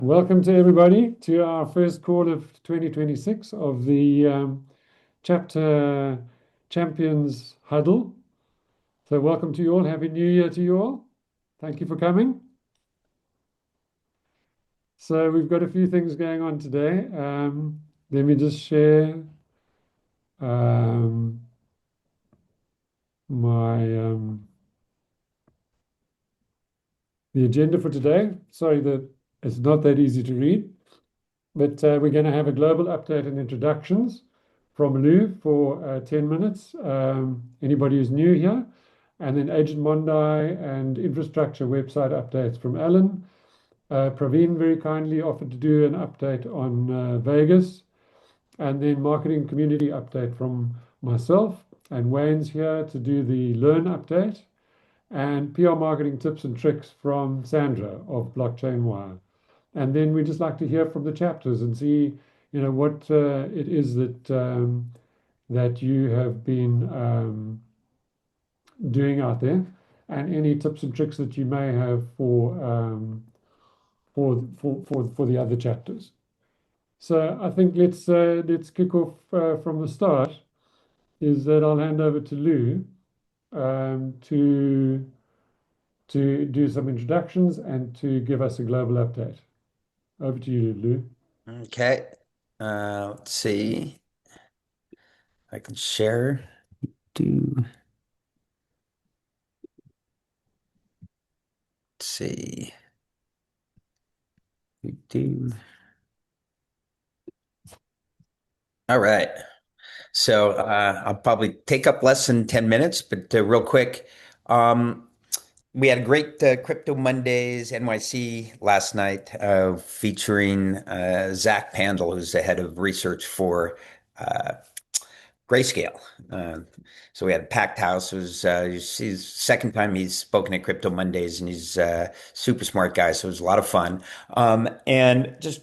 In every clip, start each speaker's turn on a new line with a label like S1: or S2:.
S1: Welcome to everybody to our first call of 2026 of the Chapter Champions Huddle. So, welcome to you all. Happy New Year to you all. Thank you for coming. So, we've got a few things going on today. Let me just share um, my the agenda for today. Sorry that it's not that easy to read. But we're going to have a global update and introductions from Lou for 10 minutes. Anybody who's new here. And then Agent Mondi and infrastructure website updates from Alan. Praveen very kindly offered to do an update on Vegas. And then marketing community update from myself. And Wayne's here to do the Learn update. And PR marketing tips and tricks from Sandra of Blockchain Wire. And then we just like to hear from the chapters and see, what it is that you have been doing out there, and any tips and tricks that you may have for the other chapters. So I think let's kick off from the start. Is that I'll hand over to Lou to do some introductions and to give us a global update. Over to you, Lou.
S2: Okay. Let's see. I can share. Do let's see. Do. All right. So I'll probably take up less than 10 minutes, but real quick. Um, we had a great Crypto Mondays NYC last night featuring Zach Pandel, who's the head of research for uh, Grayscale. Uh, so we had a packed house. It was he's second time he's spoken at Crypto Mondays, and he's a super smart guy. So it was a lot of fun. And just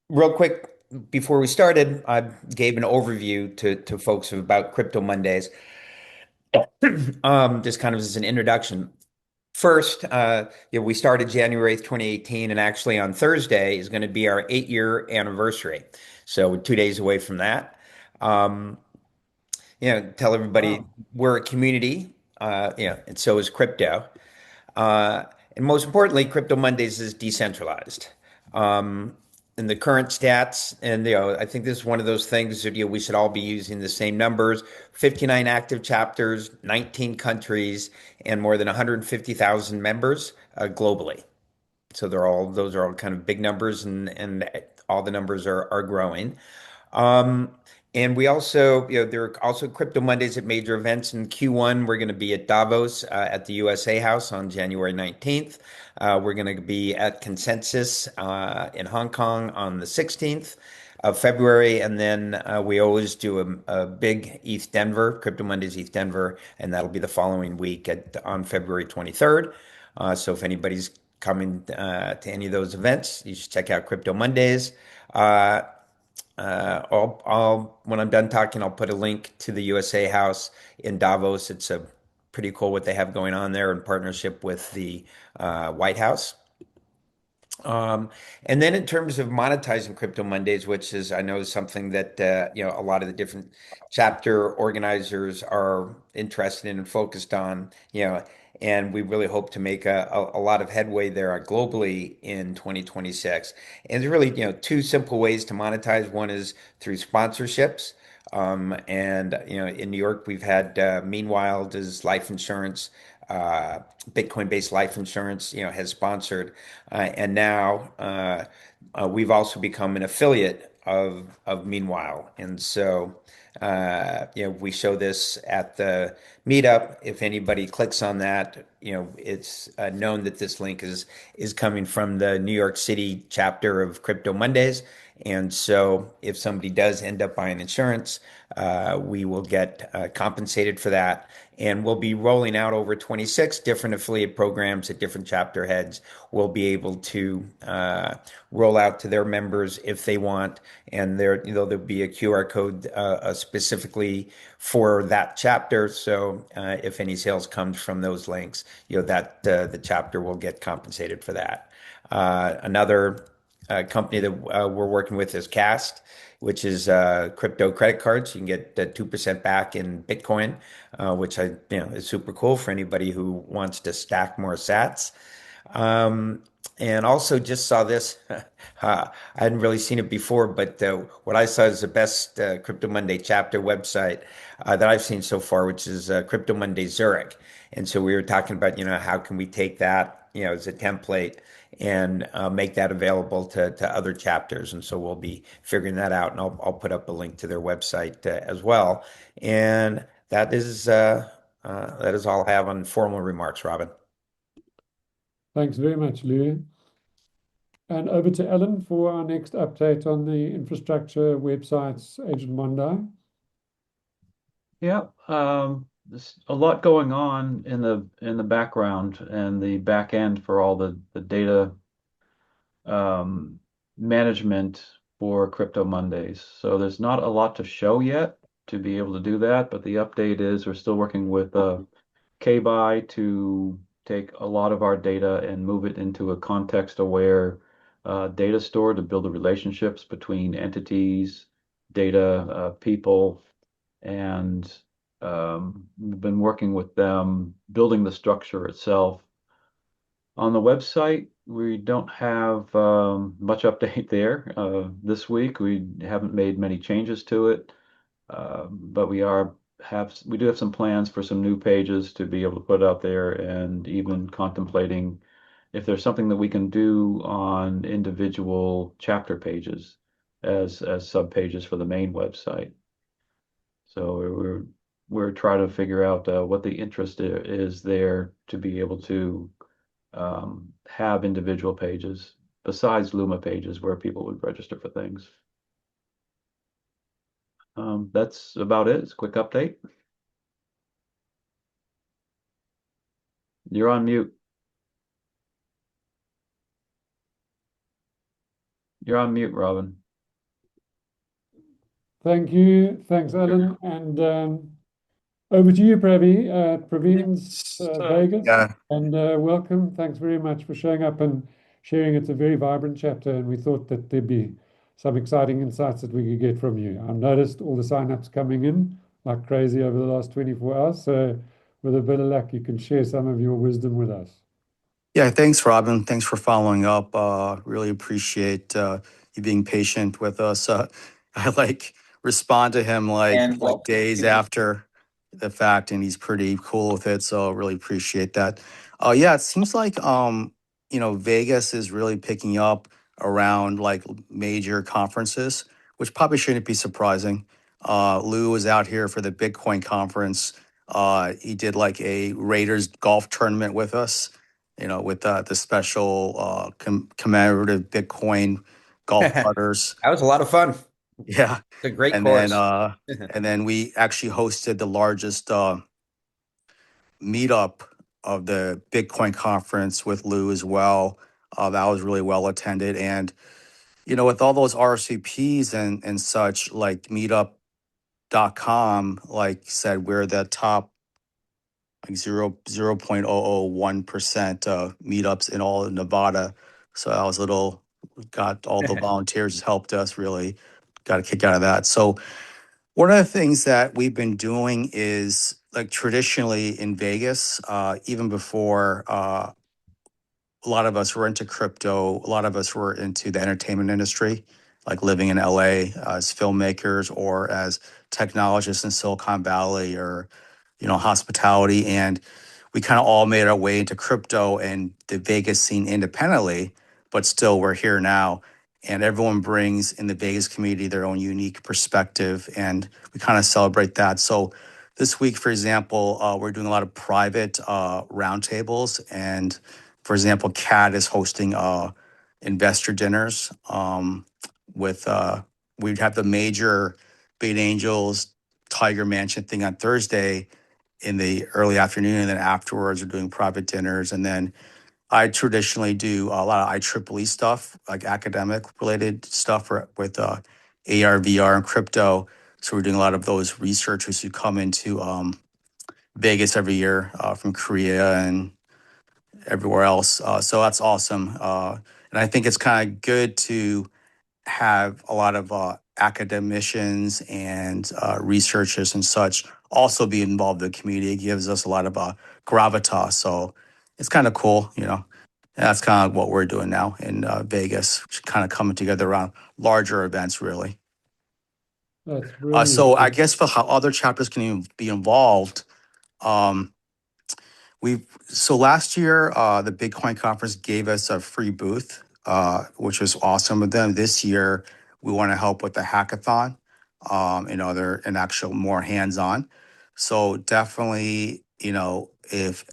S2: real quick before we started, I gave an overview to folks about Crypto Mondays, just kind of as an introduction. First, we started January 8th, 2018, and actually on Thursday is going to be our 8-year anniversary. So we're 2 days away from that. Um, Tell everybody
S1: Wow.
S2: we're a community, and so is crypto. Uh, and most importantly, Crypto Mondays is decentralized. Um, in the current stats, and I think this is one of those things that we should all be using the same numbers: 59 active chapters, 19 countries, and more than 150,000 members globally. So those are all kind of big numbers, and all the numbers are growing. Um, and we also, there are also Crypto Mondays at major events. In Q1, we're going to be at Davos at the USA House on January 19th. We're going to be at Consensus in Hong Kong on the 16th of February. And then we always do a big ETH Denver, Crypto Mondays ETH Denver, and that'll be the following week on February 23rd. So if anybody's coming to any of those events, you should check out Crypto Mondays. Uh, when I'm done talking, I'll put a link to the USA House in Davos. It's a pretty cool what they have going on there in partnership with the White House. Um, and then in terms of monetizing Crypto Mondays, which is I know is something that a lot of the different chapter organizers are interested in and focused on, and we really hope to make a lot of headway there globally in 2026. And there's really, two simple ways to monetize. One is through sponsorships. And in New York, we've had Meanwhile does life insurance, uh, Bitcoin-based life insurance, has sponsored, and now we've also become an affiliate of Meanwhile, and so we show this at the meetup. If anybody clicks on that, it's known that this link is coming from the New York City chapter of Crypto Mondays. And so if somebody does end up buying insurance, we will get compensated for that. And we'll be rolling out over 26 different affiliate programs at different chapter heads. We'll be able to roll out to their members if they want. And there'll be a QR code specifically for that chapter. So if any sales comes from those links, that the chapter will get compensated for that. Another company that we're working with is Cast, which is crypto credit cards. You can get 2% back in Bitcoin, which is super cool for anybody who wants to stack more sats. And also just saw this. I hadn't really seen it before, but what I saw is the best Crypto Monday chapter website that I've seen so far, which is Crypto Monday Zurich. And so we were talking about, how can we take that, as a template and make that available to other chapters. And so we'll be figuring that out, and I'll put up a link to their website as well. And that is all I have on formal remarks, Robin.
S1: Thanks very much, Lou. And over to Ellen for our next update on the infrastructure websites, Agent Mondi.
S3: Yeah, there's a lot going on in the background and the back end for all the data management for Crypto Mondays. So there's not a lot to show yet to be able to do that, but the update is we're still working with KBuy to take a lot of our data and move it into a context-aware data store to build the relationships between entities, data, people, and we've been working with them building the structure itself. On the website, we don't have much update there. This week, we haven't made many changes to it, but we do have some plans for some new pages to be able to put out there, and even contemplating if there's something that we can do on individual chapter pages as sub pages for the main website. So we're trying to figure out what the interest is there to be able to have individual pages besides Luma pages where people would register for things. That's about it. It's a quick update. You're on mute. You're on mute, Robin.
S1: Thank you. Thanks, Ellen. And over to you, Praveen's Vegas.
S4: Yeah,
S1: And welcome. Thanks very much for showing up and sharing. It's a very vibrant chapter, and we thought that there'd be some exciting insights that we could get from you. I've noticed all the signups coming in like crazy over the last 24 hours. So with a bit of luck, you can share some of your wisdom with us.
S4: yeah. Thanks, Robin. Thanks for following up. Really appreciate you being patient with us. I respond to him
S2: And
S4: like days after the fact, and he's pretty cool with it. So really appreciate that. Yeah, it seems like Vegas is really picking up around like major conferences, which probably shouldn't be surprising. Lou was out here for the Bitcoin conference. He did like a Raiders golf tournament with us, with the special commemorative Bitcoin golf
S2: that
S4: putters.
S2: was a lot of fun. It's
S4: Yeah,
S2: a great
S4: and then
S2: course.
S4: we actually hosted the largest meetup of the Bitcoin conference with Lou as well. That was really well attended, and with all those RSVPs and such, like Meetup.com, like said, we're the top like 0.001% meetups in all of Nevada. So I was got all the volunteers helped us really, got a kick out of that. So one of the things that we've been doing is like traditionally in Vegas, even before a lot of us were into crypto, a lot of us were into the entertainment industry, like living in LA as filmmakers or as technologists in Silicon Valley or hospitality. And we kind of all made our way into crypto and the Vegas scene independently, but still we're here now. And everyone brings in the Vegas community their own unique perspective, and we kind of celebrate that. So this week, for example, we're doing a lot of private roundtables. And for example, CAD is hosting investor dinners with, we'd have the major Bait Angels Tiger Mansion thing on Thursday in the early afternoon, and then afterwards we're doing private dinners. And then I traditionally do a lot of IEEE stuff, like academic related stuff with AR, VR, and crypto. So we're doing a lot of those researchers who come into Vegas every year from Korea and everywhere else. So that's awesome. And I think it's kind of good to have a lot of academicians and researchers and such also be involved in the community. It gives us a lot of gravitas. So it's kind of cool, you know. And that's kind of what we're doing now in Vegas, kind of coming together around larger events, really.
S1: That's brilliant.
S4: So I guess for how other chapters can be involved, um, so last year the Bitcoin conference gave us a free booth, which was awesome with them. This year we want to help with the hackathon, and actual more hands-on. So definitely, if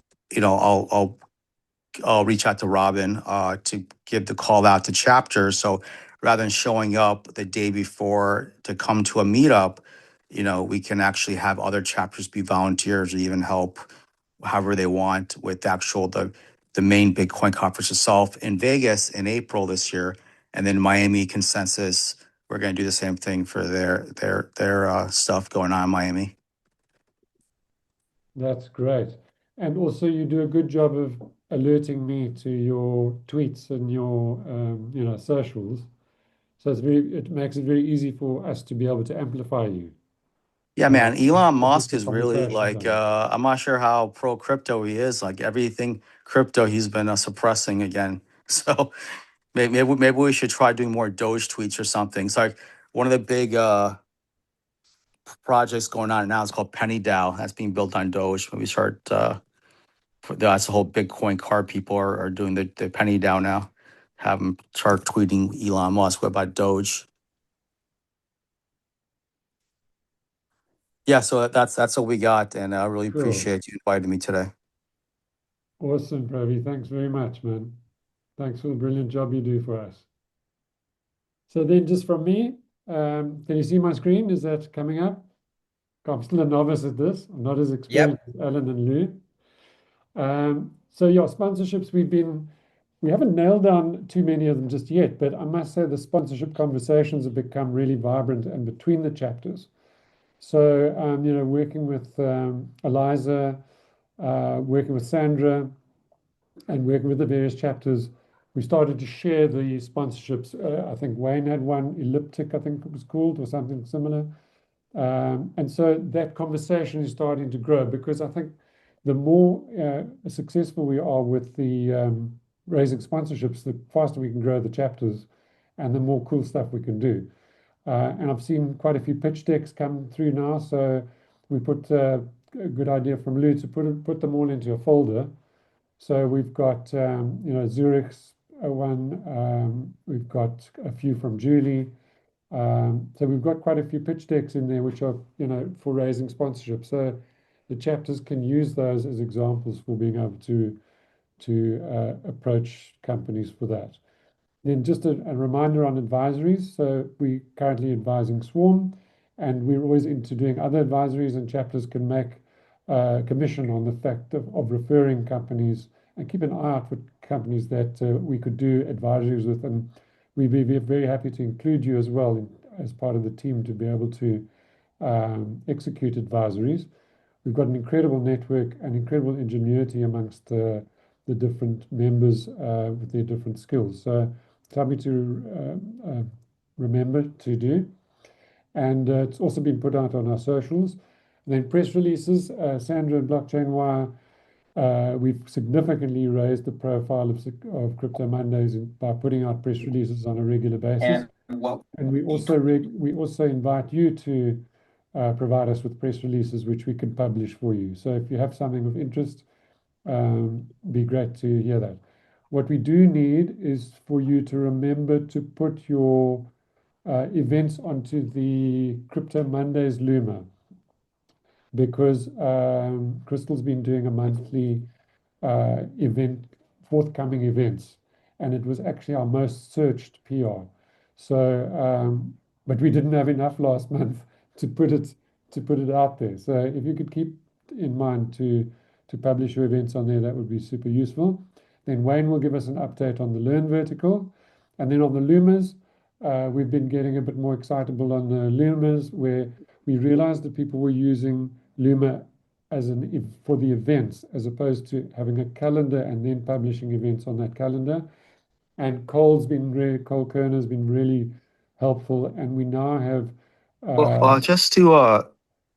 S4: I'll reach out to Robin to give the call out to chapters. So rather than showing up the day before to come to a meetup, we can actually have other chapters be volunteers or even help however they want with the main Bitcoin conference itself in Vegas in April this year, and then Miami Consensus. We're going to do the same thing for their stuff going on in Miami.
S1: That's great. And also, you do a good job of alerting me to your tweets and your, socials. So it makes it very easy for us to be able to amplify you.
S4: Yeah, man. Elon Musk
S1: The
S4: is really
S1: conversation
S4: like,
S1: going.
S4: I'm not sure how pro crypto he is. Like everything crypto, he's been suppressing again. So maybe we should try doing more Doge tweets or something. It's like one of the big projects going on now is called Penny DAO. That's being built on Doge. Maybe start, that's the whole Bitcoin car people are doing the Penny DAO now. Have them start tweeting Elon Musk about Doge. Yeah, so that's what we got, and I really
S1: Cool.
S4: appreciate you inviting me today.
S1: Awesome, Pravi. Thanks very much, man. Thanks for the brilliant job you do for us. So then just from me, can you see my screen? Is that coming up? I'm still a novice at this. I'm not as experienced as Alan and Lou. So yeah, sponsorships, we haven't nailed down too many of them just yet, but I must say the sponsorship conversations have become really vibrant and between the chapters. So, working with Eliza, working with Sandra, and working with the various chapters, we started to share the sponsorships. I think Wayne had one, Elliptic, I think it was called, or something similar. And so that conversation is starting to grow because I think the more successful we are with the raising sponsorships, the faster we can grow the chapters and the more cool stuff we can do. And I've seen quite a few pitch decks come through now. So we put a good idea from Lou to put them all into a folder. So we've got, Zurich's one. We've got a few from Julie. So we've got quite a few pitch decks in there, which are, for raising sponsorship. So the chapters can use those as examples for being able to approach companies for that. Then just a reminder on advisories. So we're currently advising Swarm, and we're always into doing other advisories, and chapters can make commission on the fact of referring companies and keep an eye out for companies that we could do advisories with. And we'd be very happy to include you as well as part of the team to be able to execute advisories. We've got an incredible network and incredible ingenuity amongst the different members with their different skills. So something to remember to do. And it's also been put out on our socials. And then press releases, Sandra and Blockchain Wire, we've significantly raised the profile of Crypto Mondays by putting out press releases on a regular basis. And we also invite you to provide us with press releases which we can publish for you. So if you have something of interest, be great to hear that. What we do need is for you to remember to put your events onto the Crypto Mondays Luma, because Crystal's been doing a monthly forthcoming events, and it was actually our most searched PR. So, but we didn't have enough last month to put it out there. So if you could keep in mind to publish your events on there, that would be super useful. Then Wayne will give us an update on the Learn vertical, and then on the Lumas, we've been getting a bit more excitable on the Lumas, where we realized that people were using Luma for the events, as opposed to having a calendar and then publishing events on that calendar. And Cole Kerner's been really helpful, and we now have
S4: Well, just to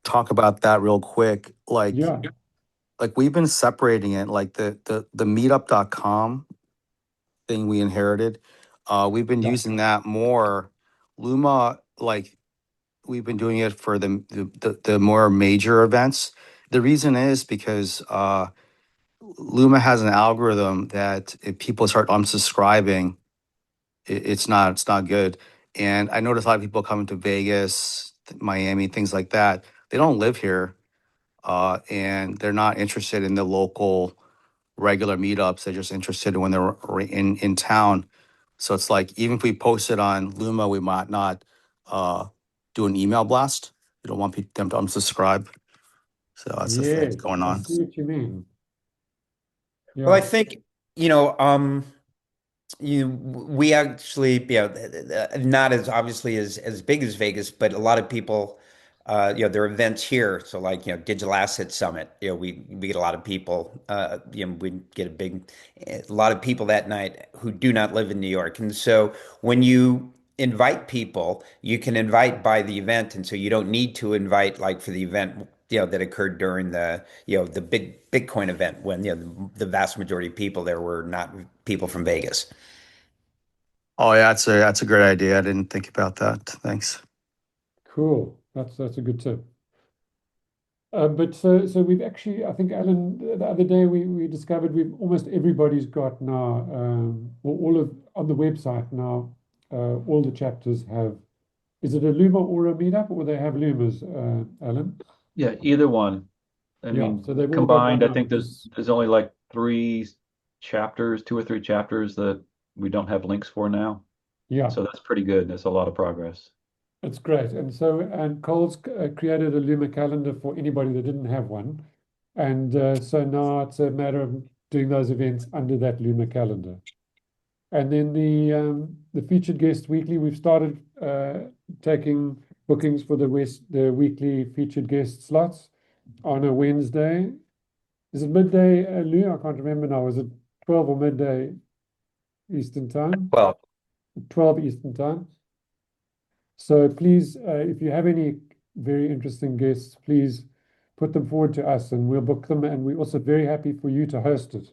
S4: talk about that real quick,
S1: yeah,
S4: like we've been separating it, like the meetup.com thing we inherited. We've been
S1: yeah,
S4: using that more. Luma, like we've been doing it for the more major events. The reason is because Luma has an algorithm that if people start unsubscribing, it's not good. And I noticed a lot of people coming to Vegas, Miami, things like that. They don't live here, and they're not interested in the local regular meetups. They're just interested in when they're in town. So it's like even if we post it on Luma, we might not do an email blast. We don't want them to unsubscribe. So that's the thing
S1: yes,
S4: going
S1: I
S4: on.
S1: see what you mean.
S2: Well, I
S1: Yeah,
S2: think, you know, we actually, not as obviously as big as Vegas, but a lot of people, there are events here. So like, Digital Asset Summit, we get a lot of people, we get a lot of people that night who do not live in New York. And so when you invite people, you can invite by the event. And so you don't need to invite like for the event, that occurred during the big Bitcoin event when, the vast majority of people there were not people from Vegas.
S4: Oh yeah, that's a great idea. I didn't think about that. Thanks.
S1: cool. That's a good tip. But so we've actually, I think, Alan, the other day we discovered we've almost everybody's got now, or all of on the website now, all the chapters have. Is it a Luma or a meetup, or they have Lumas, Alan?
S3: Yeah, either one. I
S1: Yeah,
S3: mean,
S1: so they've all got one
S3: combined, I
S1: now,
S3: think
S1: which
S3: there's
S1: is
S3: there's only like three chapters, 2 or 3 chapters that we don't have links for now.
S1: yeah,
S3: So that's pretty good. That's a lot of progress.
S1: it's great. And Cole's created a Luma calendar for anybody that didn't have one, and so now it's a matter of doing those events under that Luma calendar. And then the featured guest weekly, we've started taking bookings for the weekly featured guest slots on a Wednesday. Is it midday, Lou? I can't remember now. Is it 12 or midday Eastern time?
S2: Well,
S1: 12 Eastern time. So please, if you have any very interesting guests, please put them forward to us and we'll book them. And we're also very happy for you to host it.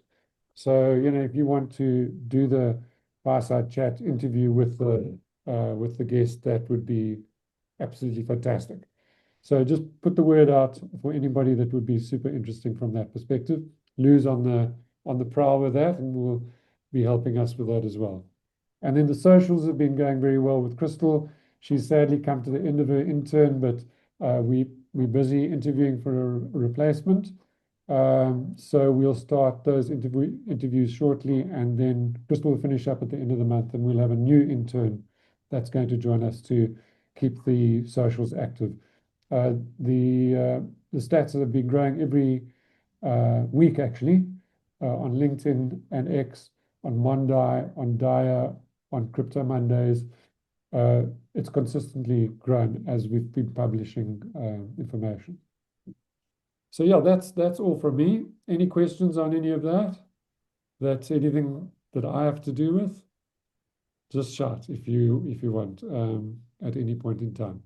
S1: So, if you want to do the fireside chat interview with the guest, that would be absolutely fantastic. So just put the word out for anybody that would be super interesting from that perspective. Lou's on the prowl with that, and will be helping us with that as well. And then the socials have been going very well with Crystal. She's sadly come to the end of her intern, but we're busy interviewing for a replacement. So we'll start those interviews shortly, and then Crystal will finish up at the end of the month, and we'll have a new intern that's going to join us to keep the socials active. Uh, the uh, the stats have been growing every week actually on LinkedIn and X, on Mondi, on Dia, on Crypto Mondays. Uh, it's consistently grown as we've been publishing information. So yeah, that's all from me. Any questions on any of that? That's anything that I have to do with? Just shout if you want at any point in time.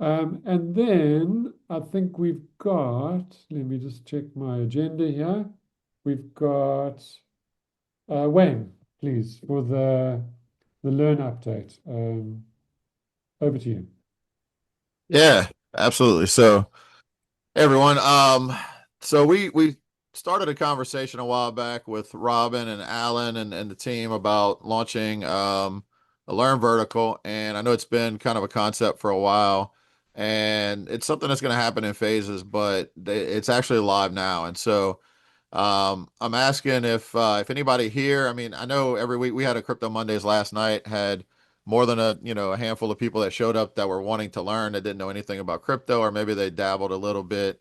S1: And then I think we've got, let me just check my agenda here. We've got Wayne, please, for the learn update. Over to you.
S5: Yeah, absolutely. So, hey everyone, so we started a conversation a while back with Robin and Alan and the team about launching a Learn vertical, and I know it's been kind of a concept for a while, and it's something that's going to happen in phases, but it's actually live now, and so I'm asking if anybody here, I mean, I know every week we had a Crypto Mondays last night, had more than a handful of people that showed up that were wanting to learn that didn't know anything about crypto, or maybe they dabbled a little bit.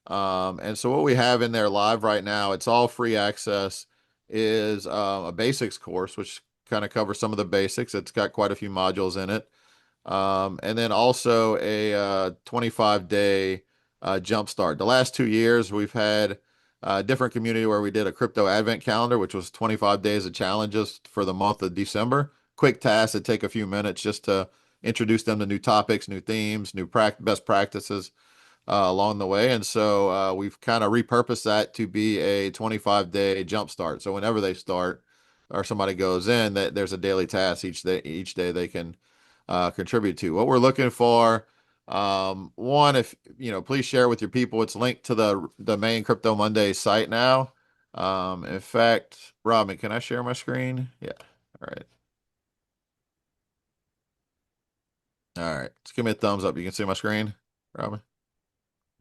S5: And so what we have in there live right now, it's all free access, is a basics course, which kind of covers some of the basics. It's got quite a few modules in it. And then also a 25-day jumpstart. The last 2 years we've had different community where we did a crypto advent calendar, which was 25 days of challenges for the month of December. Quick tasks that take a few minutes just to introduce them to new topics, new themes, best practices along the way. And so we've kind of repurposed that to be a 25-day jump start. So whenever they start or somebody goes in, that there's a daily task each day they can contribute to. What we're looking for, one, if please share with your people. It's linked to the main Crypto Monday site now. In fact, Robin, can I share my screen? Yeah. All right. All right. Just give me a thumbs up. You can see my screen, Robin.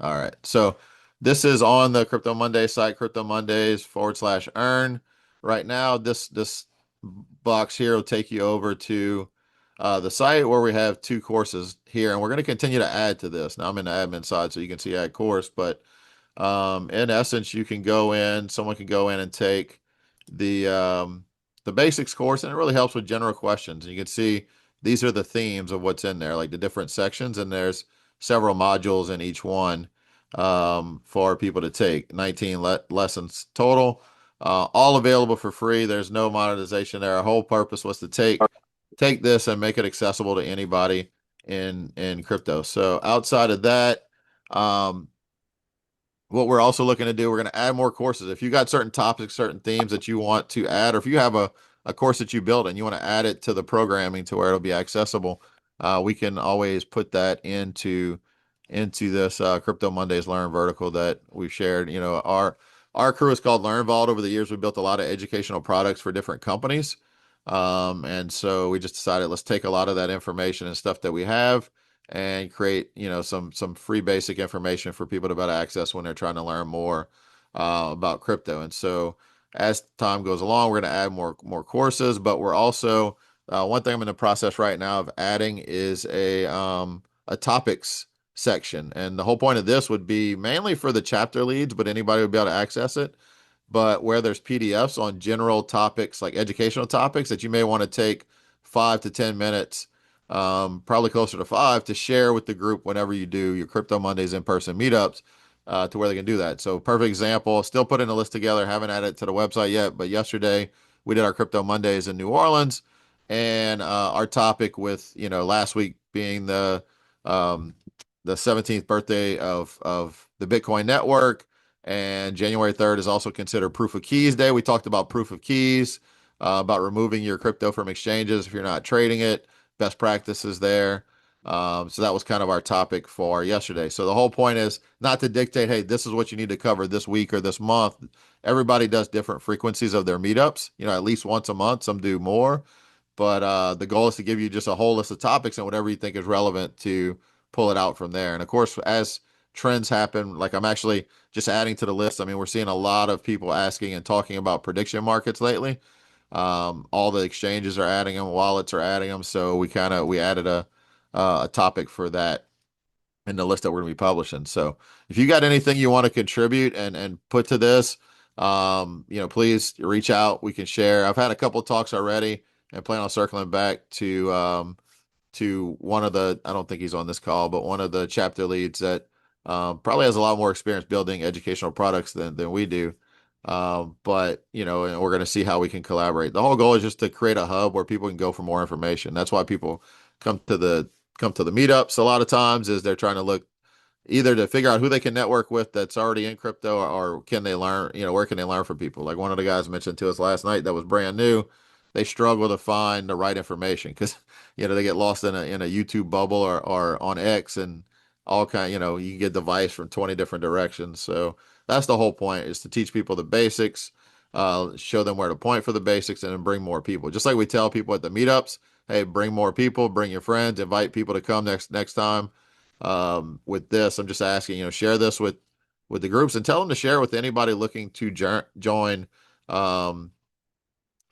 S5: All right. So this is on the Crypto Monday site, Crypto Mondays/earn. Right now, this box here will take you over to the site where we have 2 courses here, and we're going to continue to add to this. Now I'm in the admin side, so you can see add course, but in essence, someone can go in and take the basics course, and it really helps with general questions. And you can see these are the themes of what's in there, like the different sections, and there's several modules in each one for people to take. 19 lessons total, all available for free. There's no monetization there. Our whole purpose was to take this and make it accessible to anybody in crypto. So outside of that, what we're also looking to do, we're going to add more courses. If you got certain topics, certain themes that you want to add, or if you have a course that you built and you want to add it to the programming to where it'll be accessible, we can always put that into this Crypto Mondays Learn vertical that we've shared. Our crew is called Learn Vault. Over the years, we built a lot of educational products for different companies. And so we just decided, let's take a lot of that information and stuff that we have and create, some free basic information for people to better access when they're trying to learn more about crypto. And so as time goes along, we're going to add more courses, but we're also one thing I'm in the process right now of adding is a topics section. And the whole point of this would be mainly for the chapter leads, but anybody would be able to access it. But where there's PDFs on general topics, like educational topics that you may want to take 5 to 10 minutes, probably closer to 5, to share with the group whenever you do your Crypto Mondays in-person meetups, to where they can do that. So perfect example, still putting a list together, haven't added it to the website yet, but yesterday we did our Crypto Mondays in New Orleans, and our topic with, last week being the 17th birthday of the Bitcoin network, and January 3rd is also considered Proof of Keys Day. We talked about proof of keys, about removing your crypto from exchanges if you're not trading it, best practices there. So that was kind of our topic for yesterday. So the whole point is not to dictate, hey, this is what you need to cover this week or this month. Everybody does different frequencies of their meetups, at least once a month. Some do more. But the goal is to give you just a whole list of topics and whatever you think is relevant to pull it out from there. And of course, as trends happen, like I'm actually just adding to the list. I mean, we're seeing a lot of people asking and talking about prediction markets lately. All the exchanges are adding them, wallets are adding them. So we added a topic for that in the list that we're going to be publishing. So if you got anything you want to contribute and put to this, please reach out. We can share. I've had a couple of talks already and plan on circling back to one of I don't think he's on this call, but one of the chapter leads that probably has a lot more experience building educational products than we do. But and we're going to see how we can collaborate. The whole goal is just to create a hub where people can go for more information. That's why people come to the meetups a lot of times, is they're trying to look either to figure out who they can network with that's already in crypto, or can they learn, where can they learn from people? Like one of the guys mentioned to us last night that was brand new. They struggle to find the right information because, they get lost in a YouTube bubble or on X, and all kind, you can get advice from 20 different directions. So that's the whole point, is to teach people the basics, show them where to point for the basics, and then bring more people. Just like we tell people at the meetups, hey, bring more people, bring your friends, invite people to come next time. With this, I'm just asking, share this with the groups, and tell them to share with anybody looking to join, or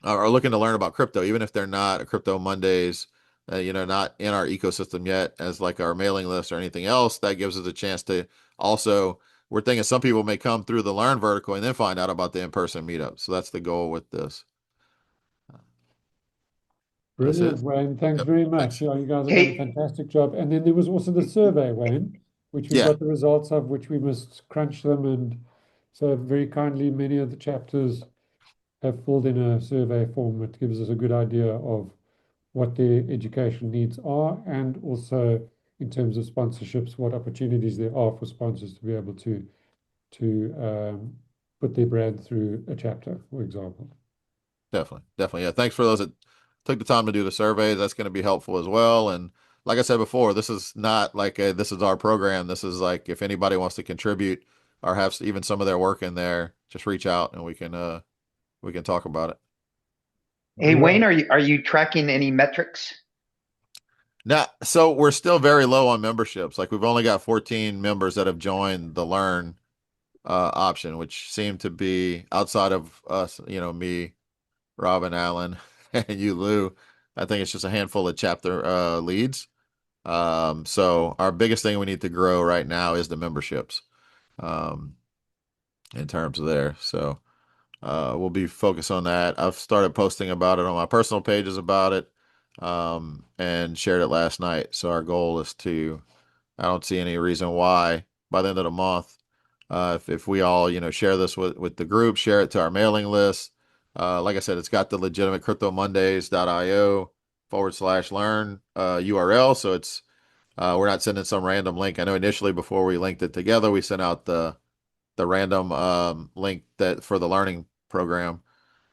S5: looking to learn about crypto, even if they're not a Crypto Mondays, not in our ecosystem yet, as like our mailing list or anything else. That gives us a chance to also, we're thinking some people may come through the Learn vertical and then find out about the in-person meetup. So that's the goal with this.
S1: Brilliant, Wayne. Thanks
S5: Yep.
S1: very much. Yeah, you guys have done a
S6: Hey,
S1: fantastic job. And then there was also the survey, Wayne, which we
S5: Yeah.
S1: got the results of, which we must crunch them and So very kindly, many of the chapters have filled in a survey form that gives us a good idea of what their education needs are, and also in terms of sponsorships, what opportunities there are for sponsors to be able to put their brand through a chapter, for example.
S5: Definitely. Yeah. Thanks for those that took the time to do the survey. That's going to be helpful as well. And like I said before, this is not like this is our program. This is like if anybody wants to contribute or have even some of their work in there, just reach out and we can talk about it.
S6: Hey,
S1: Great.
S6: Wayne, are you tracking any metrics?
S5: Now, so we're still very low on memberships. Like we've only got 14 members that have joined the Learn option, which seemed to be outside of us, me, Robin, Allen, and you, Lou. I think it's just a handful of chapter leads. So our biggest thing we need to grow right now is the memberships um, in terms of there. So we'll be focused on that. I've started posting about it on my personal pages about it and shared it last night. So our goal is I don't see any reason why by the end of the month, if we all, share this with the group, share it to our mailing list. Like I said, it's got the legitimate cryptomondays.io/learn URL. So we're not sending some random link. I know initially before we linked it together, we sent out the random link that for the learning program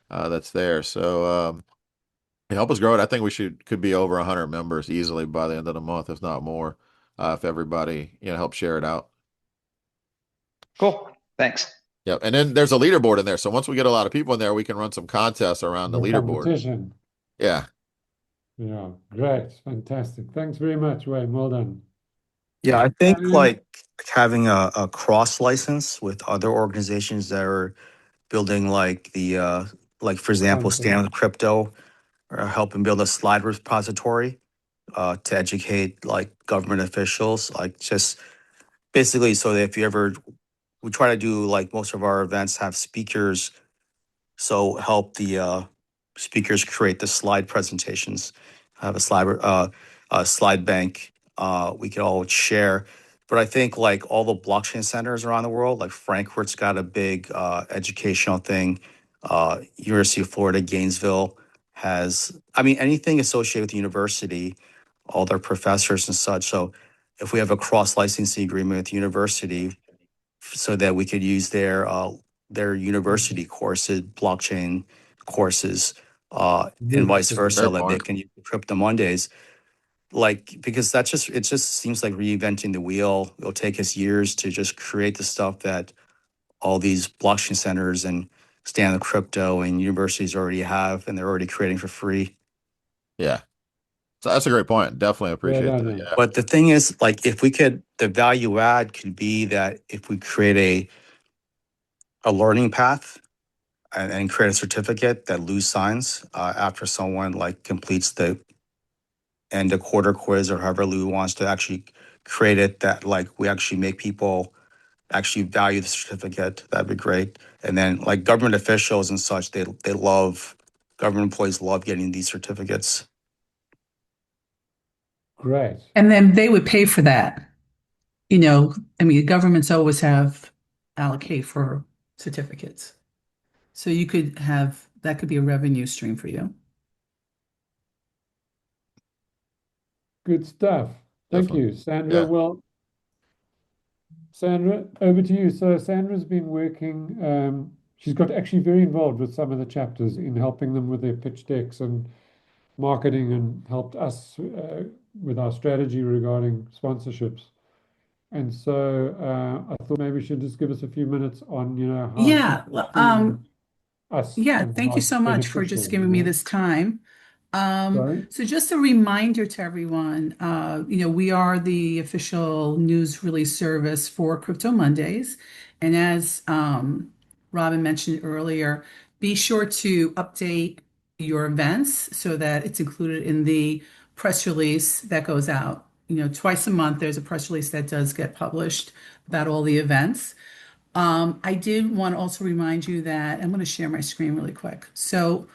S5: that's there. So help us grow it. I think we could be over 100 members easily by the end of the month, if not more, if everybody help share it out.
S6: Cool. Thanks.
S5: Yeah, and then there's a leaderboard in there. So once we get a lot of people in there, we can run some contests around the
S1: The
S5: leaderboard.
S1: competition.
S5: Yeah.
S1: Yeah, great. Fantastic. Thanks very much, Wayne. Well done.
S4: Yeah, I think
S1: Alan?
S4: like having a cross license with other organizations that are building like like for example,
S1: Content.
S4: Stand with Crypto or helping build a slide repository to educate like government officials, like just basically so that if you ever, we try to do like most of our events have speakers, so help the speakers create the slide presentations, have a slide bank we could all share. But I think like all the blockchain centers around the world, like Frankfurt's got a big educational thing. University of Florida, Gainesville has, I mean, anything associated with the university, all their professors and such. So if we have a cross licensing agreement with the university so that we could use their university courses, blockchain courses, and vice versa,
S5: Great
S4: that they
S5: point.
S4: can use Crypto Mondays. Like, because it just seems like reinventing the wheel. It'll take us years to just create the stuff that all these blockchain centers and Stand Up Crypto and universities already have, and they're already creating for free.
S5: Yeah. So that's a great point. Definitely appreciate
S1: Well
S5: that.
S1: done,
S5: Yeah.
S4: But the thing is, like, if we could, the value add could be that if we create a learning path and create a certificate that Lou signs after someone like completes the end of quarter quiz or however Lou wants to actually create it, that like we actually make people actually value the certificate. That'd be great. And then like government officials and such, they love, government employees love getting these certificates.
S1: great.
S7: And then they would pay for that. You know, I mean, governments always have allocate for certificates. So you could have, that could be a revenue stream for you.
S1: Good stuff. Thank
S5: Definitely.
S1: you, Sandra.
S5: Yeah.
S1: Well, Sandra, over to you. So Sandra's been working, she's got actually very involved with some of the chapters in helping them with their pitch decks and marketing, and helped us with our strategy regarding sponsorships. And so I thought maybe she'd just give us a few minutes on, how
S7: Yeah.
S1: she's seeing us
S7: Yeah,
S1: and
S7: thank
S1: how
S7: you
S1: it's
S7: so much for
S1: beneficial,
S7: just giving me this time.
S1: Sorry?
S7: So just a reminder to everyone, we are the official news release service for Crypto Mondays. And as Robin mentioned earlier, be sure to update your events so that it's included in the press release that goes out. Twice a month, there's a press release that does get published about all the events. I did want to also remind you that I'm going to share my screen really quick. So,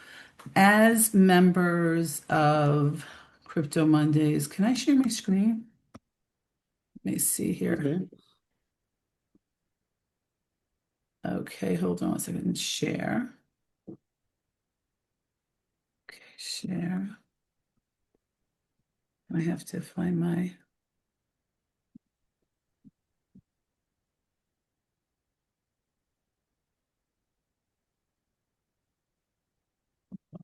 S7: as members of Crypto Mondays, can I share my screen? Let me see here.
S1: Okay.
S7: Okay, hold on a second. Share. Okay, share. I have to find my.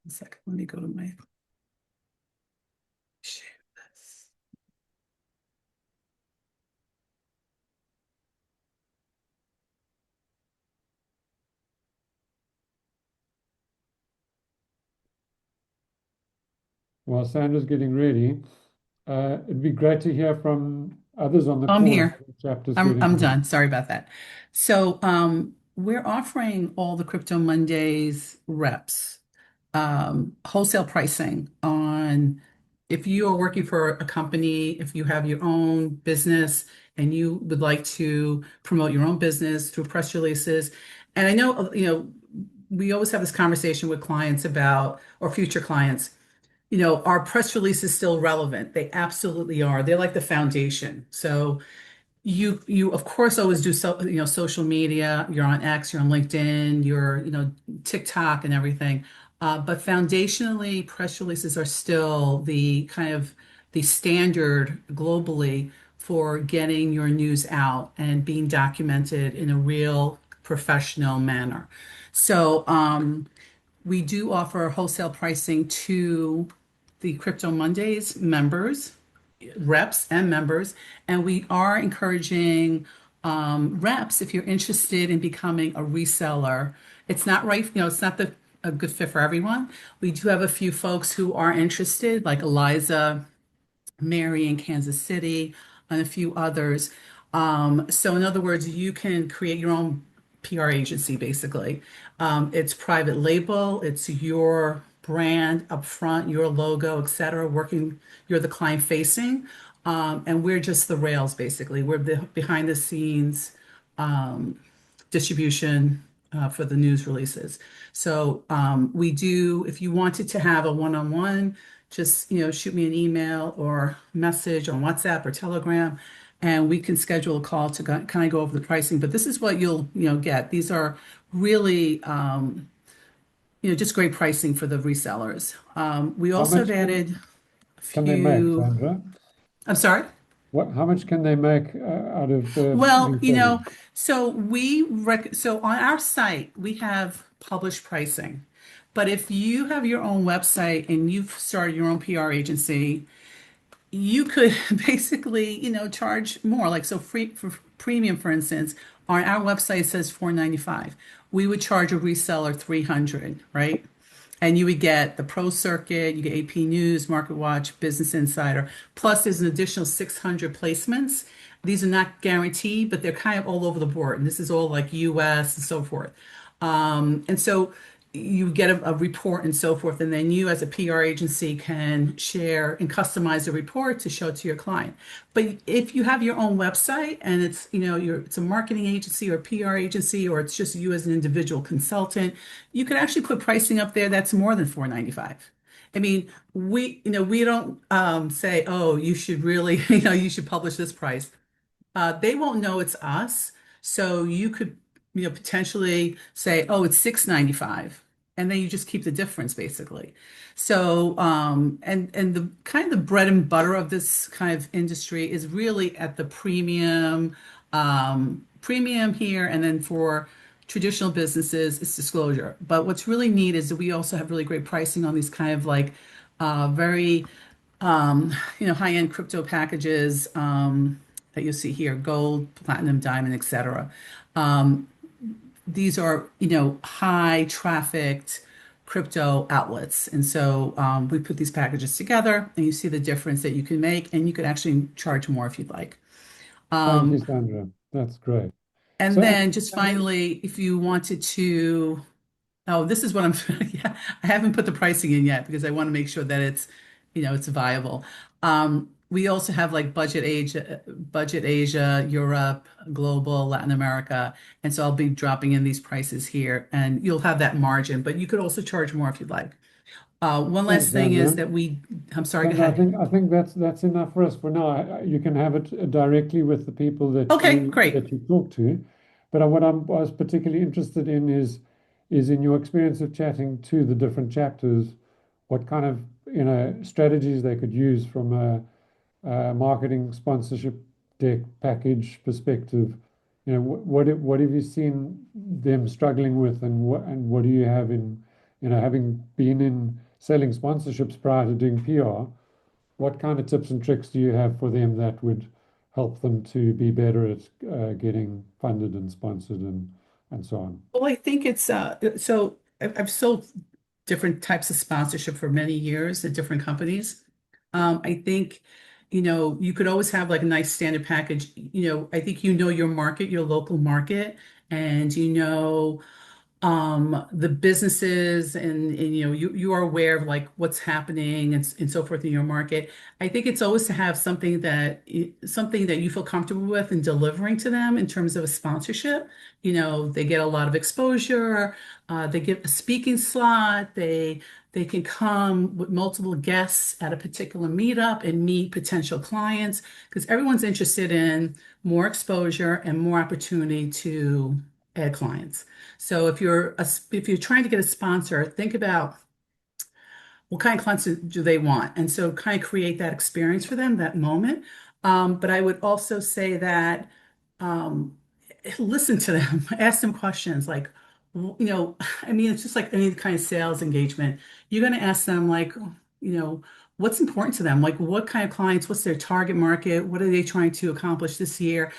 S7: 1 second. Let me go to my share this.
S1: While Sandra's getting ready, it'd be great to hear from others on the
S7: I'm
S1: call as
S7: here.
S1: the chapter's
S7: I'm
S1: getting
S7: I'm
S1: ready.
S7: done. Sorry about that. So we're offering all the Crypto Mondays reps wholesale pricing on if you are working for a company, if you have your own business and you would like to promote your own business through press releases. And I know, we always have this conversation with clients about, or future clients, are press releases still relevant? They absolutely are. They're like the foundation. So you of course always do social media. You're on X, you're on LinkedIn, you're TikTok and everything. But foundationally, press releases are still the kind of the standard globally for getting your news out and being documented in a real professional manner. So we do offer wholesale pricing to the Crypto Mondays members, reps and members, and we are encouraging reps if you're interested in becoming a reseller. It's not right, it's not a good fit for everyone. We do have a few folks who are interested, like Eliza, Mary in Kansas City, and a few others. So, in other words, you can create your own PR agency basically. It's private label, it's your brand up front, your logo, etc. Working, you're the client facing, and we're just the rails basically. We're the behind the scenes distribution for the news releases. So we do, if you wanted to have a one-on-one, just shoot me an email or message on WhatsApp or Telegram, and we can schedule a call to kind of go over the pricing. But this is what you'll get. These are really just great pricing for the resellers. We
S1: How
S7: also have
S1: much
S7: added a
S1: can they make,
S7: few.
S1: Sandra?
S7: I'm sorry.
S1: How much can they make out of the
S7: Well,
S1: resellers?
S7: so on our site we have published pricing. But if you have your own website and you've started your own PR agency, you could basically, charge more. Like so free for premium, for instance, on our website says 495. We would charge a reseller 300, right? And you would get the Pro Circuit, you get AP News, Market Watch, Business Insider. Plus, there's an additional 600 placements. These are not guaranteed, but they're kind of all over the board. And this is all like US and so forth. And so you get a report and so forth. And then you, as a PR agency, can share and customize the report to show to your client. But if you have your own website and it's, it's a marketing agency or PR agency, or it's just you as an individual consultant, you could actually put pricing up there that's more than 495. I mean, we don't say, oh, you should really, you should publish this price. They won't know it's us. So you could, potentially say, oh, it's 695. And then you just keep the difference basically. So, and the kind of the bread and butter of this kind of industry is really at the premium here. And then for traditional businesses, it's disclosure. But what's really neat is that we also have really great pricing on these kind of like very high-end crypto packages that you see here, gold, platinum, diamond, etc. These are, high trafficked crypto outlets. And so we put these packages together and you see the difference that you can make, and you could actually charge more if you'd like.
S1: Thank you, Sandra. That's great.
S7: And
S1: So,
S7: then just finally, if you wanted to, oh, this is what I'm, yeah, I haven't put the pricing in yet because I want to make sure that it's, it's viable. We also have like budget Asia, Europe, global, Latin America. And so I'll be dropping in these prices here and you'll have that margin, but you could also charge more if you'd like. One
S1: thanks,
S7: last thing is
S1: Sandra.
S7: that I'm sorry, go
S1: Sandra,
S7: ahead.
S1: I think that's enough for us for now. You can have it directly with the people that
S7: Okay,
S1: you
S7: great.
S1: talk to. But what I was particularly interested in is in your experience of chatting to the different chapters, what kind of strategies they could use from a marketing sponsorship deck package perspective. What have you seen them struggling with, and what do you have in, having been in selling sponsorships prior to doing PR, what kind of tips and tricks do you have for them that would help them to be better at getting funded and sponsored and so on?
S7: Well, I think it's so I've sold different types of sponsorship for many years at different companies. I think, you could always have like a nice standard package. I think your market, your local market, and the businesses, and you are aware of like what's happening and so forth in your market. I think it's always to have something that you feel comfortable with and delivering to them in terms of a sponsorship. They get a lot of exposure, they get a speaking slot, they can come with multiple guests at a particular meetup and meet potential clients, because everyone's interested in more exposure and more opportunity to add clients. So if you're trying to get a sponsor, think about what kind of clients do they want, and so kind of create that experience for them, that moment. But I would also say that um, listen to them, ask them questions like, I mean, it's just like any kind of sales engagement. You're going to ask them like, you know, what's important to them? Like what kind of clients, what's their target market? What are they trying to accomplish this year?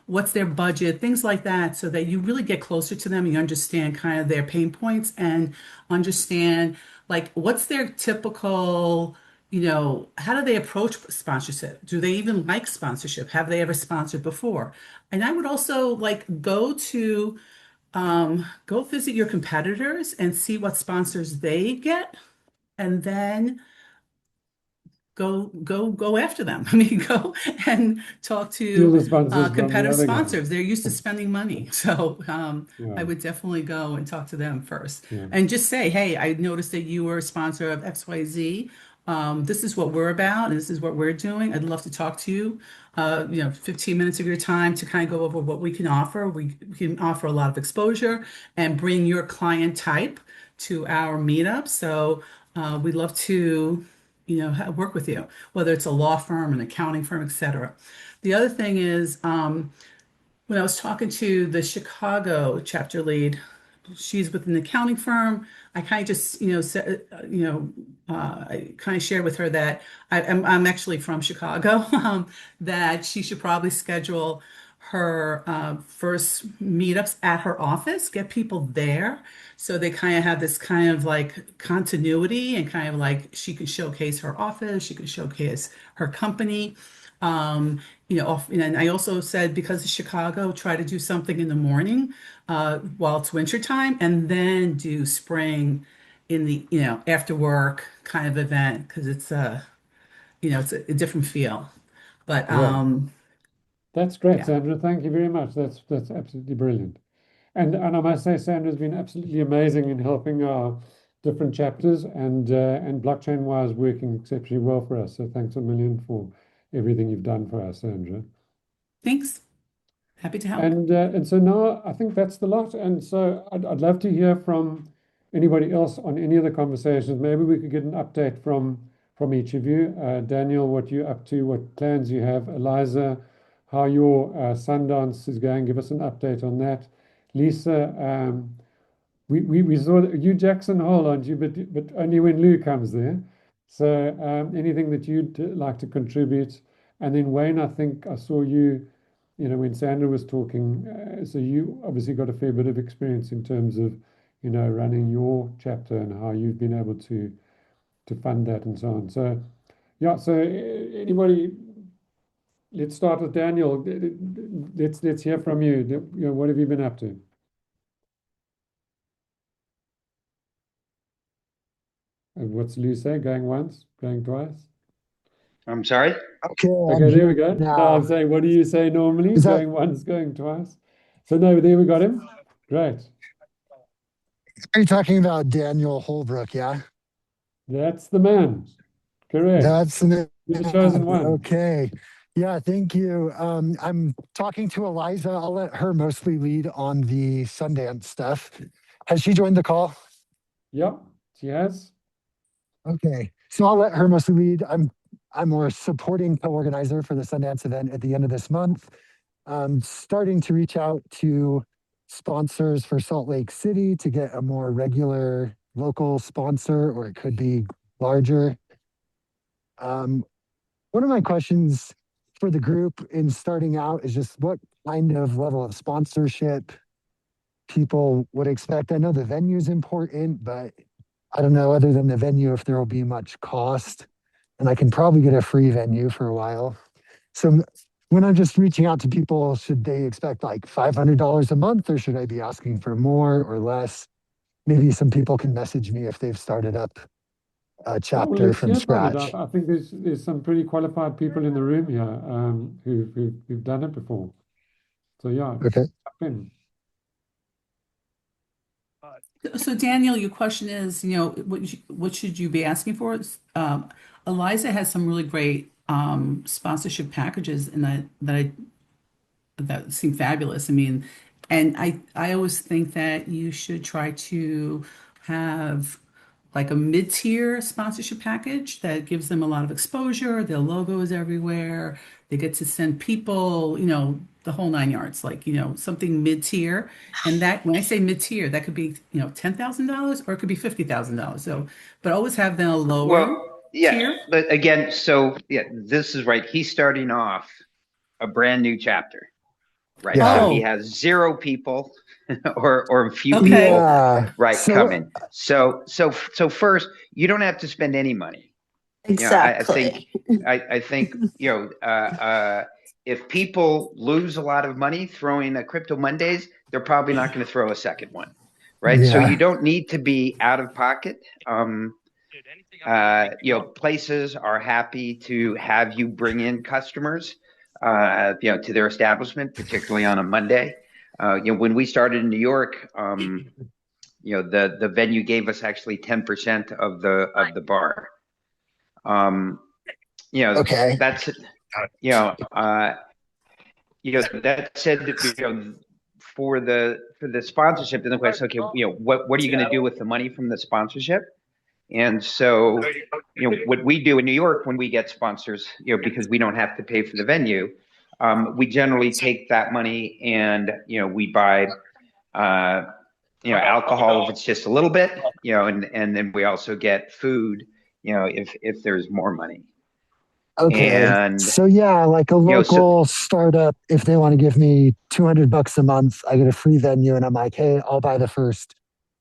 S7: What's their budget? Things like that, so that you really get closer to them. You understand kind of their pain points and understand like what's their typical, how do they approach sponsorship? Do they even like sponsorship? Have they ever sponsored before? And I would also like go visit your competitors and see what sponsors they get, and then go after them. I mean, go and talk
S1: Steal
S7: to
S1: the sponsors from the
S7: competitive
S1: other guys.
S7: sponsors. They're used to spending money, so
S1: Yeah,
S7: I would definitely go and talk to them first,
S1: yeah.
S7: and just say, "Hey, I noticed that you were a sponsor of XYZ. This is what we're about, and this is what we're doing. I'd love to talk to you. 15 minutes of your time to kind of go over what we can offer. We can offer a lot of exposure and bring your client type to our meetup. So we'd love to." Work with you, whether it's a law firm, an accounting firm, etc. The other thing is, when I was talking to the Chicago chapter lead, she's with an accounting firm. I kind of just, said, I kind of shared with her that I'm actually from Chicago, that she should probably schedule her first meetups at her office, get people there. So they kind of have this kind of like continuity, and kind of like she can showcase her office, she can showcase her company. And I also said, because of Chicago, try to do something in the morning while it's winter time, and then do spring in the, after work kind of event, because it's a different feel. But
S1: Great. That's great,
S7: yeah.
S1: Sandra. Thank you very much. That's absolutely brilliant. And I must say, Sandra's been absolutely amazing in helping our different chapters and blockchain wise working exceptionally well for us. So thanks a million for everything you've done for us, Sandra.
S7: Thanks. Happy to help.
S1: And so now I think that's the lot. And so I'd love to hear from anybody else on any of the conversations. Maybe we could get an update from each of you. Daniel, what you're up to, what plans you have. Eliza, how your Sundance is going. Give us an update on that. Lisa, we saw you Jackson Hole, aren't you? But only when Lou comes there. So anything that you'd like to contribute. And then Wayne, I think I saw you, when Sandra was talking. So you obviously got a fair bit of experience in terms of, running your chapter and how you've been able to fund that and so on. So yeah, so anybody, let's start with Daniel. Let's hear from you. What have you been up to? And what's Lou say? Going once, going twice?
S6: I'm sorry.
S8: Okay, I'm
S1: Okay, there we
S8: here
S1: go. No,
S8: now.
S1: I'm saying, what do you say normally?
S8: Is that
S1: Going once, going twice. So no, there we got him. Great.
S8: are you talking about Daniel Holbrook? Yeah,
S1: That's the man. Correct.
S8: that's the
S1: You're the chosen
S8: man.
S1: one.
S8: Okay. Yeah, thank you. I'm talking to Eliza. I'll let her mostly lead on the Sundance stuff. Has she joined the call?
S1: Yep, she has.
S8: Okay, so I'll let her mostly lead. I'm more supporting co-organizer for the Sundance event at the end of this month. Starting to reach out to sponsors for Salt Lake City to get a more regular local sponsor, or it could be larger. Um, One of my questions for the group in starting out is just what kind of level of sponsorship people would expect. I know the venue is important, but I don't know, other than the venue, if there will be much cost. And I can probably get a free venue for a while. So when I'm just reaching out to people, should they expect like $500 a month, or should I be asking for more or less? Maybe some people can message me if they've started up a
S1: Oh, well,
S8: chapter
S1: let's
S8: from
S1: hear about it.
S8: scratch.
S1: I think there's some pretty qualified people in the room here who've done it before. So yeah,
S8: Okay.
S1: jump in.
S7: So Daniel, your question is, what should you be asking for? Eliza has some really great sponsorship packages, and that seem fabulous. I mean, and I always think that you should try to have like a mid-tier sponsorship package that gives them a lot of exposure. Their logo is everywhere. They get to send people, the whole nine yards, like, something mid-tier. And that, when I say mid-tier, that could be, $10,000 or it could be $50,000. So, but always have them a lower
S6: Well, yeah,
S7: tier.
S6: but again, so yeah, this is right. He's starting off a brand new chapter, right?
S8: Yeah.
S6: So he
S7: Oh,
S6: has zero people or a few
S7: okay.
S6: people,
S8: Yeah.
S6: right,
S8: So
S6: coming. So first, you don't have to spend any money. I think
S9: Exactly.
S6: I think if people lose a lot of money throwing a Crypto Mondays, they're probably not going to throw a second one, right? So you
S8: yeah.
S6: don't need to be out of pocket. Places are happy to have you bring in customers, to their establishment, particularly on a Monday. When we started in New York, the venue gave us actually 10% of the bar.
S8: Okay.
S6: That's that said, for the sponsorship, then the question, okay, what are you going to do with the money from the sponsorship? And so, what we do in New York when we get sponsors, because we don't have to pay for the venue, we generally take that money and, we buy, alcohol if it's just a little bit, and then we also get food, if there's more money.
S8: Okay.
S6: And,
S8: So yeah, like a
S6: so
S8: local startup, if they want to give me $200 a month, I get a free venue, and I'm like, hey, I'll buy the first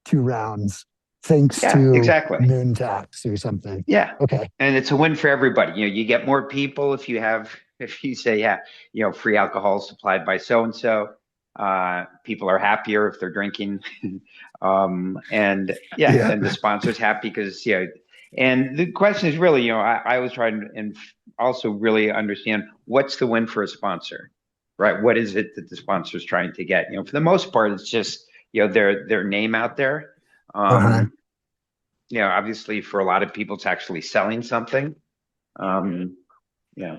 S8: two rounds, thanks
S6: yeah,
S8: to
S6: exactly.
S8: Moon Tax or something.
S6: Yeah.
S8: Okay.
S6: And it's a win for everybody. You get more people if you say, yeah, free alcohol supplied by so and so. People are happier if they're drinking. And yeah,
S8: Yeah.
S6: then the sponsor's happy because, and the question is really, I was trying and also really understand what's the win for a sponsor, right? What is it that the sponsor's trying to get? For the most part, it's just, their name out there.
S8: Uh-huh.
S6: Obviously for a lot of people, it's actually selling something. Um, yeah.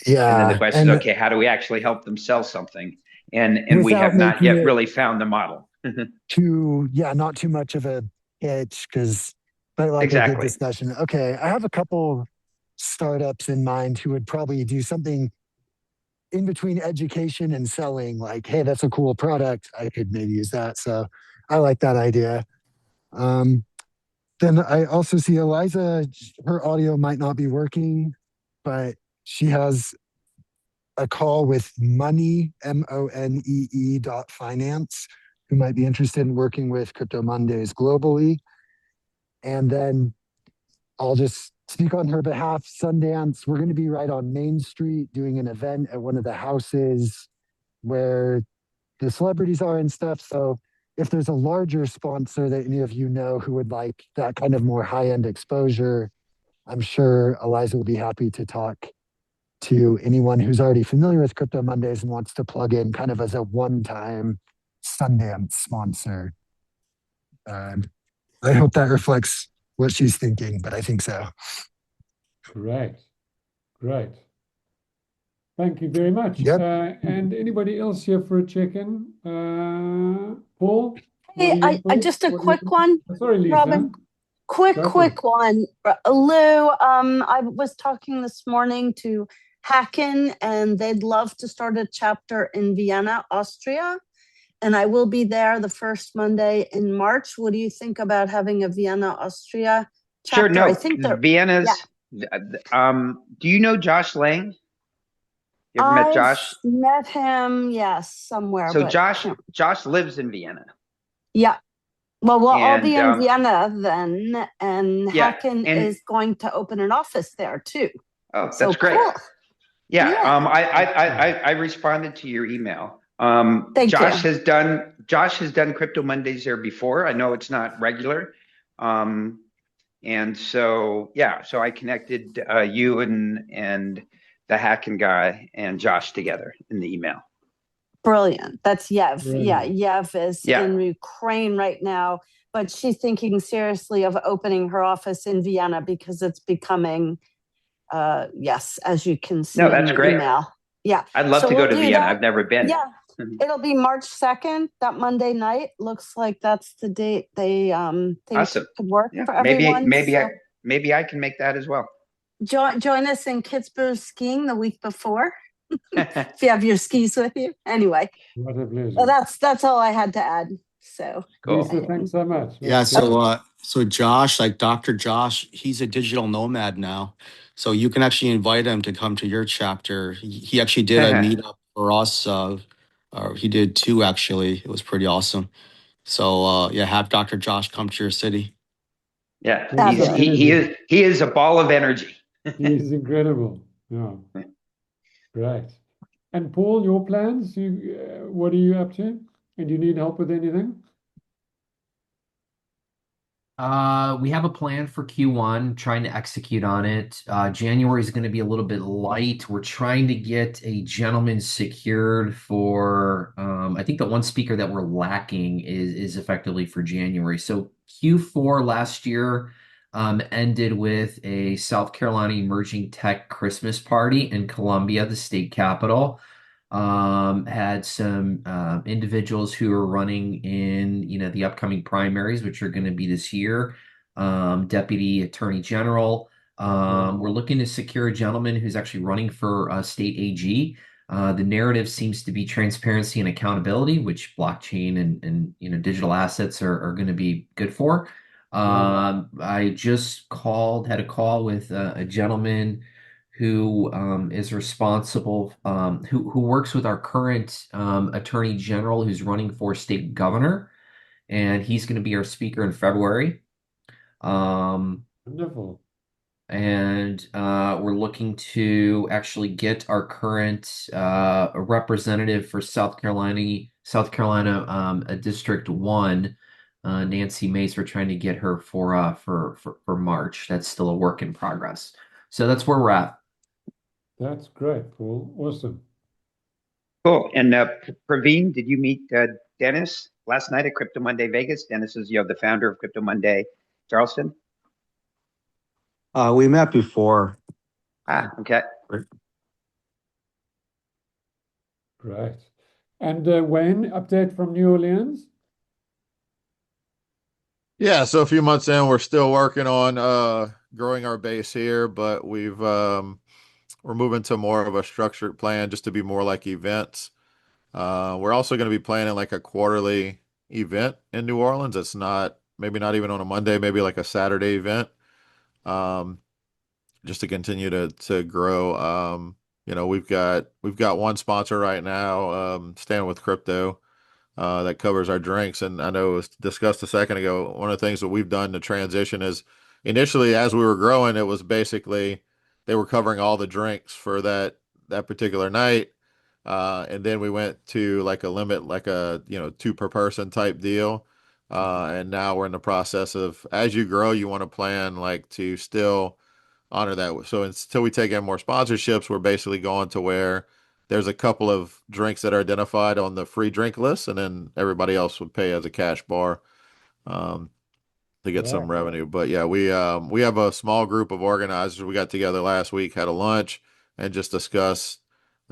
S6: And then the
S8: Yeah.
S6: question is,
S8: And
S6: okay, how do we actually help them sell something? And we
S8: without
S6: have not
S8: making
S6: yet
S8: it
S6: really found the model.
S8: not too much of a pitch, but like a good
S6: Exactly.
S8: discussion. Okay. I have a couple startups in mind who would probably do something in between education and selling, like, hey, that's a cool product. I could maybe use that. So I like that idea. Um, then I also see Eliza, her audio might not be working, but she has a call with Money, MONEE.finance, who might be interested in working with Crypto Mondays globally. And then I'll just speak on her behalf. Sundance, we're going to be right on Main Street doing an event at one of the houses where the celebrities are and stuff. So if there's a larger sponsor that any of you know who would like that kind of more high-end exposure, I'm sure Eliza will be happy to talk to anyone who's already familiar with Crypto Mondays and wants to plug in kind of as a one-time Sundance sponsor. I hope that reflects what she's thinking, but I think so.
S1: Great, great. Thank you very much.
S8: Yep.
S1: And anybody else here for a check-in? Paul?
S9: Hey, I just a quick one,
S1: Sorry, Lisa.
S9: Robin. Quick
S1: Go for it.
S9: one. Lou, I was talking this morning to Hacken, and they'd love to start a chapter in Vienna, Austria. And I will be there the first Monday in March. What do you think about having a Vienna, Austria chapter?
S6: Sure, no,
S9: I think that
S6: Vienna's, do you know Josh Lang? You ever met Josh?
S9: Met him, yes, somewhere.
S6: So
S9: but
S6: Josh lives in Vienna.
S9: yeah. Well, we'll all be in
S6: And,
S9: Vienna then, and
S6: Yeah,
S9: Hacken
S6: and-
S9: is going to open an office there too.
S6: Oh,
S9: So
S6: that's great.
S9: cool.
S6: Yeah,
S9: Yeah.
S6: I responded to your email.
S9: Thank
S6: Josh
S9: you.
S6: has done Crypto Mondays there before. I know it's not regular. And so I connected you and the Hacking guy and Josh together in the email.
S9: Brilliant. That's Yev.
S1: Brilliant.
S9: Yeah, Yev is
S6: Yeah.
S9: in Ukraine right now, but she's thinking seriously of opening her office in Vienna because it's becoming, yes, as you can see
S6: No,
S9: in
S6: that's
S9: the
S6: great.
S9: email. Yeah.
S6: I'd love
S9: So
S6: to go
S9: we'll
S6: to
S9: do
S6: Vienna.
S9: that.
S6: I've never been.
S9: Yeah. It'll be March 2nd, that Monday night. Looks like that's the date they think
S6: Awesome.
S9: could work
S6: Yeah,
S9: for everyone.
S6: maybe I can make that as well.
S9: Join us in Kitzbühel skiing the week before. If you have your skis with you. Anyway,
S1: What a pleasure.
S9: well, that's all I had to add. So
S6: Cool.
S1: Lisa, thanks so much.
S4: Yeah,
S1: That's
S4: so Josh, like Dr. Josh, he's a digital nomad now. So you can actually invite him to come to your chapter. He actually did a meetup for us. He did two actually. It was pretty awesome. So yeah, have Dr. Josh come to your city.
S6: Yeah,
S9: Fabulous.
S6: he is a ball of energy.
S1: He's incredible. Yeah. Great. And Paul, your plans? What are you up to? And do you need help with anything?
S10: We have a plan for Q1, trying to execute on it. January is going to be a little bit light. We're trying to get a gentleman secured for, I think the one speaker that we're lacking is effectively for January. So Q4 last year ended with a South Carolina Emerging Tech Christmas party in Columbia, the state capital. Had some individuals who are running in, the upcoming primaries, which are going to be this year. Deputy Attorney General. We're looking to secure a gentleman who's actually running for state AG. The narrative seems to be transparency and accountability, which blockchain and digital assets are going to be good for. I just had a call with a gentleman who is responsible, who works with our current attorney general who's running for state governor, and he's going to be our speaker in February.
S1: Wonderful.
S10: And we're looking to actually get our current representative for South Carolina, District 1, Nancy Mace. We're trying to get her for March. That's still a work in progress. So that's where we're at.
S1: That's great, Paul. Awesome.
S6: Cool. And Praveen, did you meet Dennis last night at Crypto Monday Vegas? Dennis is the founder of Crypto Monday Charleston.
S4: We met before.
S6: Okay.
S1: Great. And Wayne, update from New Orleans?
S5: Yeah, so a few months in, we're still working on growing our base here, but we're moving to more of a structured plan just to be more like events. We're also going to be planning like a quarterly event in New Orleans. It's maybe not even on a Monday, maybe like a Saturday event. Just to continue to grow. We've got one sponsor right now, Stand with Crypto, that covers our drinks. And I know it was discussed a second ago. One of the things that we've done to transition is initially, as we were growing, it was basically they were covering all the drinks for that particular night. And then we went to like a limit, like a, 2 per person type deal. And now we're in the process of, as you grow, you want to plan like to still honor that. So until we take in more sponsorships, we're basically going to where there's a couple of drinks that are identified on the free drink list, and then everybody else would pay as a cash bar to get some revenue. But yeah, we have a small group of organizers. We got together last week, had a lunch, and just discussed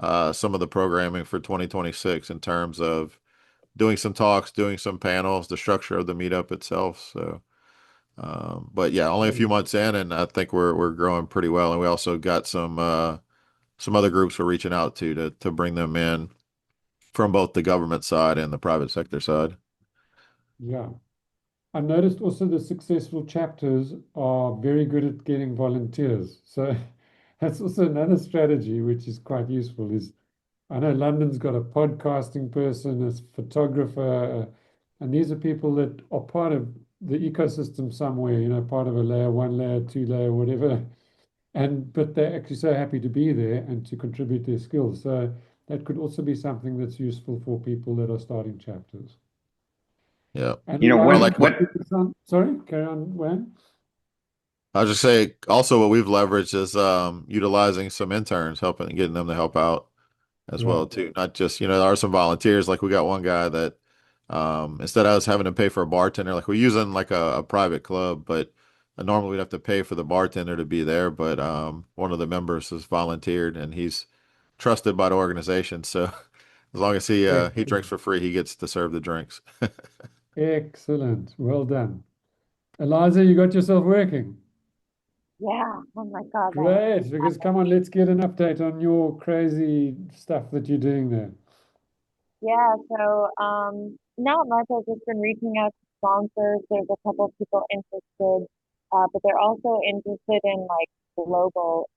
S5: some of the programming for 2026 in terms of doing some talks, doing some panels, the structure of the meetup itself. So, but yeah, only a few months in, and I think we're growing pretty well. And we also got some other groups we're reaching out to bring them in from both the government side and the private sector side.
S1: Yeah. I noticed also the successful chapters are very good at getting volunteers. So that's also another strategy which is quite useful. Is I know London's got a podcasting person, a photographer, and these are people that are part of the ecosystem somewhere, part of a layer one, layer two, layer whatever. But they're actually so happy to be there and to contribute their skills. So that could also be something that's useful for people that are starting chapters.
S5: Yeah.
S1: And
S6: You know,
S5: Or
S1: Eliza,
S5: like what
S1: sorry, carry on, Wayne.
S5: I was just say also what we've leveraged is utilizing some interns, helping getting them to help out as well
S1: Right.
S5: too. Not just, there are some volunteers. Like we got one guy that instead of us having to pay for a bartender, like we're using like a private club, but normally we'd have to pay for the bartender to be there. But one of the members has volunteered and he's trusted by the organization. So as long as he drinks for free, he gets to serve the drinks.
S1: Excellent. Well done. Eliza, you got yourself working.
S11: Yeah. Oh my God.
S1: Great. Because come on, let's get an update on your crazy stuff that you're doing there.
S11: Yeah. So, not much. I've just been reaching out to sponsors. There's a couple of people interested, but they're also interested in like global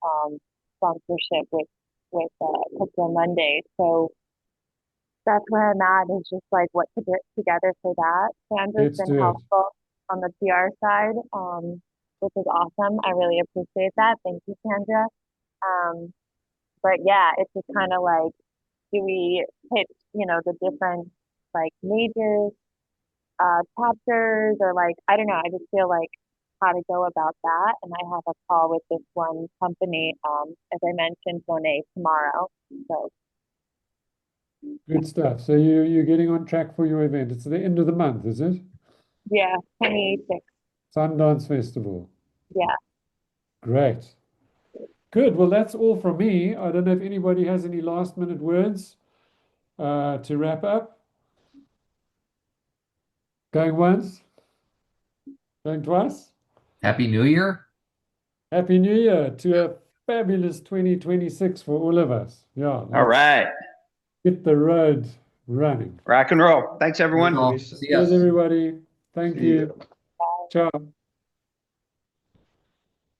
S11: sponsorship with Crypto Monday. So that's where I'm at is just like what to get together for that. Sandra's
S1: Let's
S11: been
S1: do it.
S11: helpful on the PR side, which is awesome. I really appreciate that. Thank you, Sandra. But yeah, it's just kind of like, do we hit, the different like major chapters or like, I don't know. I just feel like how to go about that. And I have a call with this one company, as I mentioned, Monet tomorrow. So
S1: Good stuff. So you're getting on track for your event. It's the end of the month, is it?
S11: yeah, 26.
S1: Sundance Festival.
S11: Yeah.
S1: Great. Good. Well, that's all from me. I don't know if anybody has any last minute words to wrap up. Going once? Going twice?
S10: Happy New Year.
S1: Happy New Year to a fabulous 2026 for all of us. Yeah,
S6: All
S1: let's
S6: right.
S1: get the road running.
S6: Rock and roll. Thanks, everyone.
S10: See ya.
S1: Cheers, everybody. Thank
S6: See
S1: you.
S6: you.
S1: Ciao.